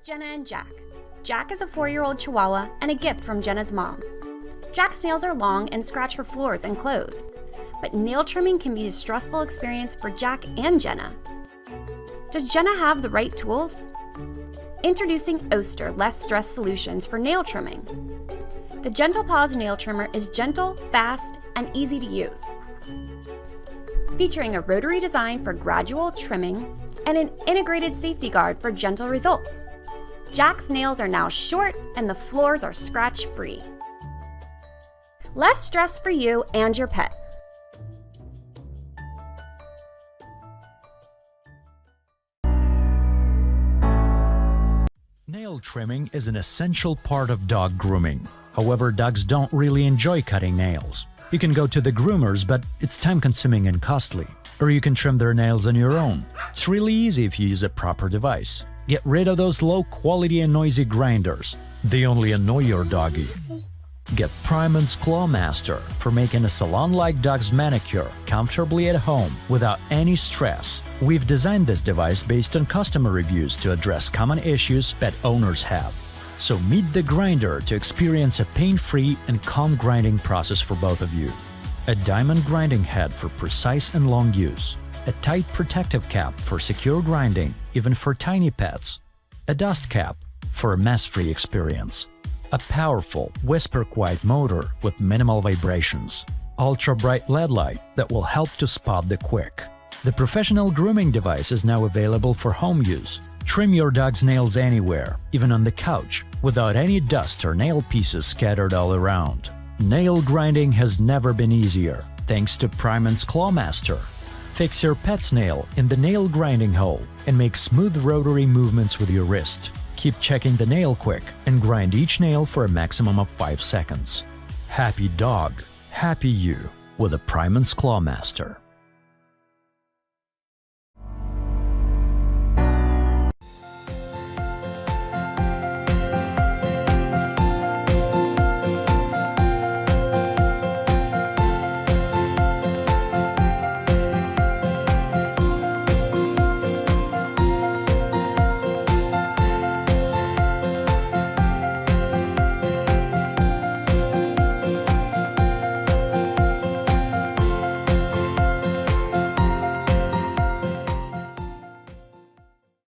Jenna and Jack. Jack is a 4-year-old Chihuahua and a gift from Jenna's mom. Jack's nails are long and scratch her floors and clothes, but nail trimming can be a stressful experience for Jack and Jenna. Does Jenna have the right tools? Introducing Oster Less Stress Solutions for nail trimming. The Gentle Paws nail trimmer is gentle, fast, and easy to use. Featuring a rotary design for gradual trimming and an integrated safety guard for gentle results. Jack's nails are now short and the floors are scratch-free. Less stress for you and your pet. Nail trimming is an essential part of dog grooming. However, dogs don't really enjoy cutting nails. You can go to the groomers, but it's time-consuming and costly. Or you can trim their nails on your own. It's really easy if you use a proper device. Get rid of those low-quality and noisy grinders. They only annoy your doggy. Get Priman's Claw Master for making a salon-like dog's manicure comfortably at home without any stress. We've designed this device based on customer reviews to address common issues pet owners have. So meet the grinder to experience a pain-free and calm grinding process for both of you. A diamond grinding head for precise and long use. A tight protective cap for secure grinding, even for tiny pets. A dust cap for a mess-free experience. A powerful, whisper-quiet motor with minimal vibrations. Ultra-bright LED light that will help to spot the quick. The professional grooming device is now available for home use. Trim your dog's nails anywhere, even on the couch, without any dust or nail pieces scattered all around. Nail grinding has never been easier, thanks to Priman's Claw Master. Fix your pet's nail in the nail grinding hole and make smooth rotary movements with your wrist. Keep checking the nail quick and grind each nail for a maximum of 5 seconds. Happy dog, happy you with a Priman's Claw Master.